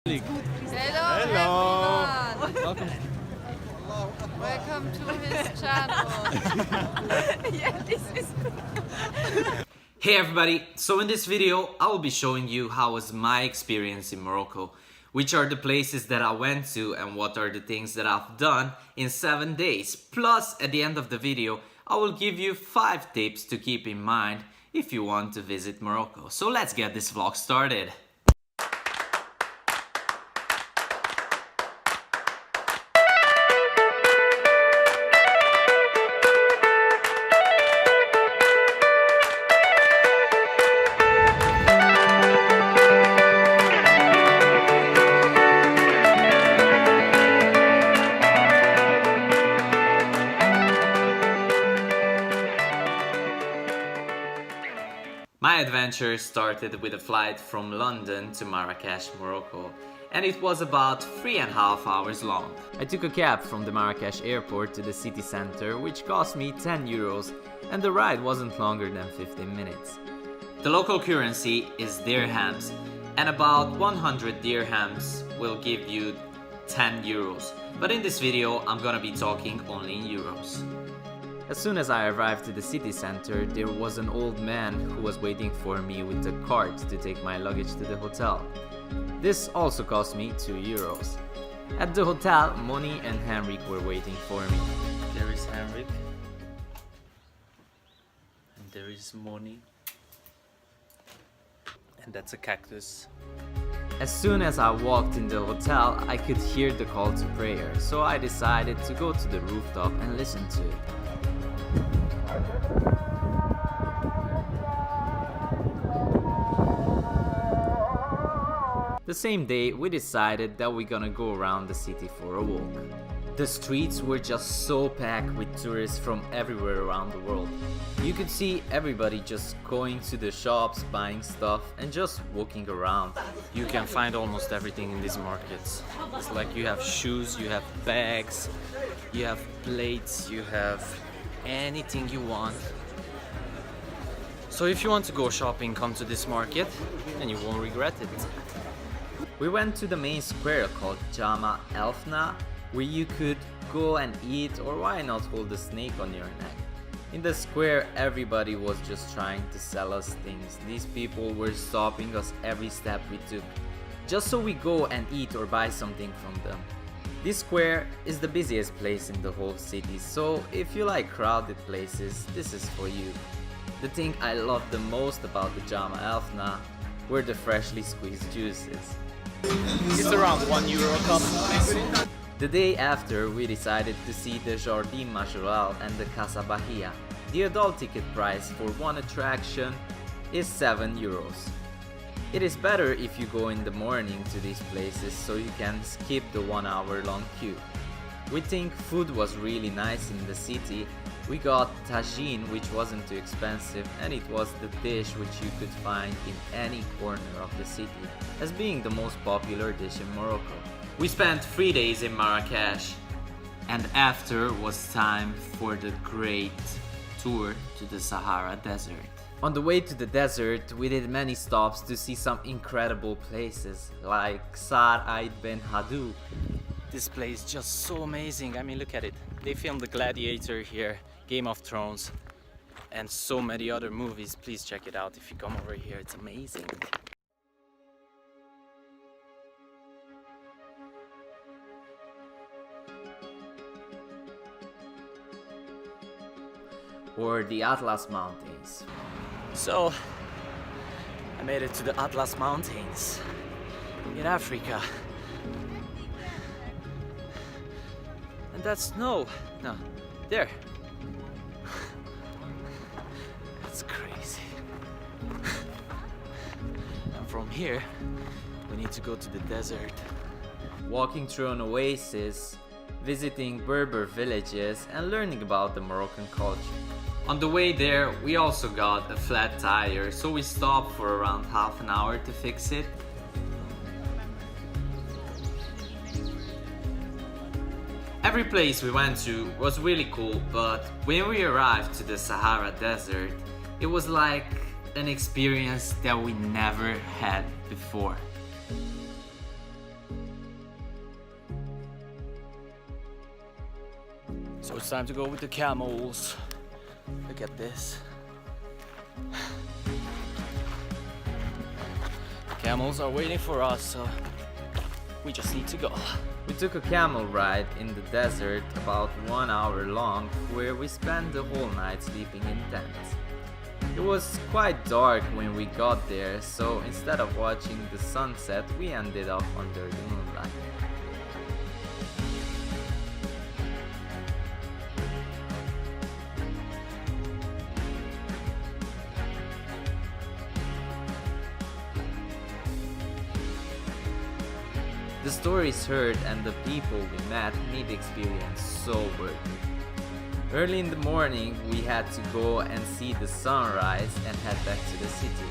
Hello, Hello. everyone. Welcome. Welcome to his channel. Yeah, this is Hey everybody, so in this video I will be showing you how was my experience in Morocco, which are the places that I went to and what are the things that I've done in 7 days. Plus at the end of the video I will give you 5 tips to keep in mind if you want to visit Morocco. So let's get this vlog started. My adventure started with a flight from London to Marrakech, Morocco, and it was about 3.5 hours long. I took a cab from the Marrakech airport to the city center, which cost me 10 euros, and the ride wasn't longer than 15 minutes. The local currency is dirhams, and about 100 dirhams will give you 10 euros, but in this video I'm gonna be talking only in euros. As soon as I arrived to the city center, there was an old man who was waiting for me with a cart to take my luggage to the hotel. This also cost me 2 euros. At the hotel, Moni and Henrik were waiting for me. There is Henrik. And there is Moni. And that's a cactus. As soon as I walked in the hotel, I could hear the call to prayer, so I decided to go to the rooftop and listen to it. The same day, we decided that we're gonna go around the city for a walk. The streets were just so packed with tourists from everywhere around the world. You could see everybody just going to the shops, buying stuff and just walking around. You can find almost everything in these markets. It's like you have shoes, you have bags, you have plates, you have anything you want. So if you want to go shopping, come to this market and you won't regret it. We went to the main square called Jardin Majorelle, where you could go and eat, or why not hold a snake on your neck. In the square, everybody was just trying to sell us things. These people were stopping us every step we took, just so we go and eat or buy something from them. This square is the busiest place in the whole city, so if you like crowded places, this is for you. The thing I loved the most about the Jardin Majorelle were the freshly squeezed juices. It's around €1 a cup. The day after, we decided to see the Jardin Majorelle and the out.Bahia. The adult ticket price for one attraction is 7 euros. It is better if you go in the morning to these places so you can skip the 1 hour long queue. We think food was really nice in the city. We got tagine, which wasn't too expensive, and it was the dish which you could find in any corner of the city, as being the most popular dish in Morocco. We spent 3 days in Marrakech, and after was time for the great tour to the Sahara desert. On the way to the desert, we did many stops to see some incredible places, like Sahara Ben Hadou. This place is just so amazing. I mean, look at it. They filmed The Gladiator here, Game of Thrones, and so many other movies. Please check it out if you come over here. It's amazing. Or the Atlas Mountains. So, I made it to the Atlas Mountains in Africa. And that's snow. No, there. That's crazy. And from here, we need to go to the desert. Walking through an oasis, visiting Berber villages, and learning about the Moroccan culture. On the way there, we also got a flat tire, so we stopped for around half an hour to fix it. Every place we went to was really cool, but when we arrived to the Sahara desert, it was like an experience that we never had before. So it's time to go with the camels. Look at this. The camels are waiting for us, so we just need to go. We took a camel ride in the desert about 1 hour long, where we spent the whole night sleeping in tents. It was quite dark when we got there, so instead of watching the sunset, we ended up under the moonlight. The stories heard and the people we met made the experience so worth it. Early in the morning, we had to go and see the sunrise and head back to the city.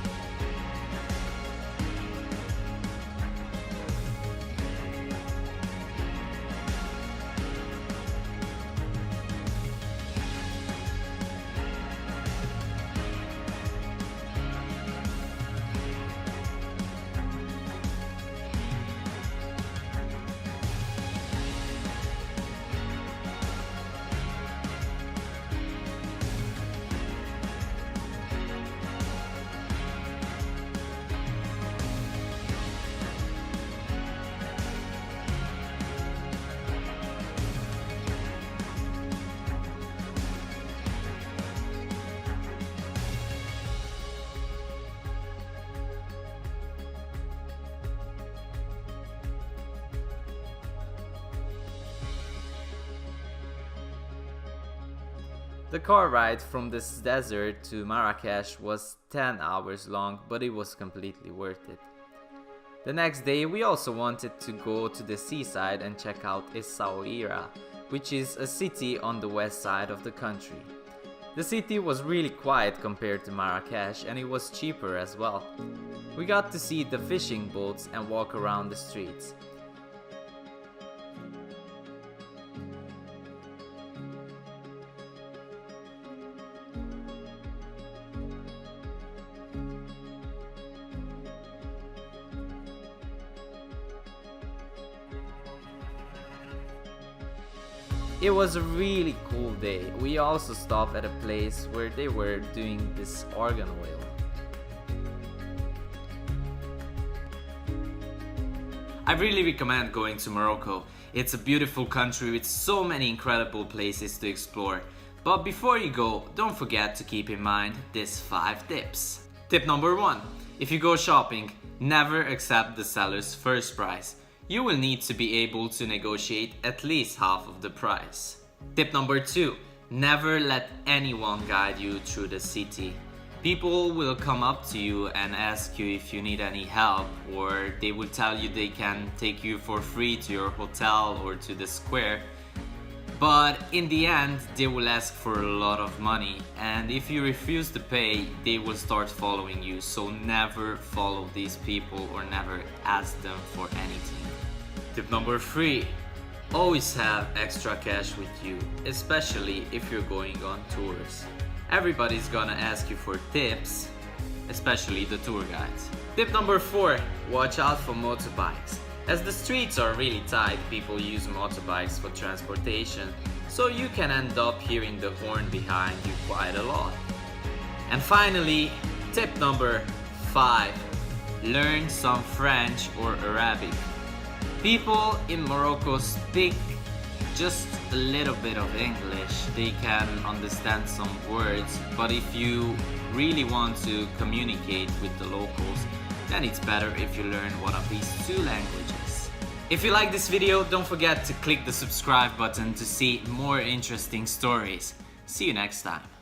The car ride from this desert to Marrakech was 10 hours long, but it was completely worth it. The next day we also wanted to go to the seaside and check out Essaouira, which is a city on the west side of the country. The city was really quiet compared to Marrakech, and it was cheaper as well. We got to see the fishing boats and walk around the streets. It was a really cool day. We also stopped at a place where they were doing this organ oil. I really recommend going to Morocco. It's a beautiful country with so many incredible places to explore. But before you go, don't forget to keep in mind these 5 tips. Tip number 1. If you go shopping, never accept the seller's first price. You will need to be able to negotiate at least half of the price. Tip number 2. Never let anyone guide you through the city. People will come up to you and ask you if you need any help, or they will tell you they can take you for free to your hotel or to the square. But in the end, they will ask for a lot of money, and if you refuse to pay, they will start following you. So never follow these people or never ask them for anything. Tip number 3. Always have extra cash with you, especially if you're going on tours. Everybody's gonna ask you for tips, especially the tour guides. Tip number 4. Watch out for motorbikes. As the streets are really tight, people use motorbikes for transportation, so you can end up hearing the horn behind you quite a lot. And finally, tip number 5. Learn some French or Arabic. People in Morocco speak just a little bit of English. They can understand some words, but if you really want to communicate with the locals, then it's better if you learn one of these 2 languages. If you like this video, don't forget to click the subscribe button to see more interesting stories. See you next time.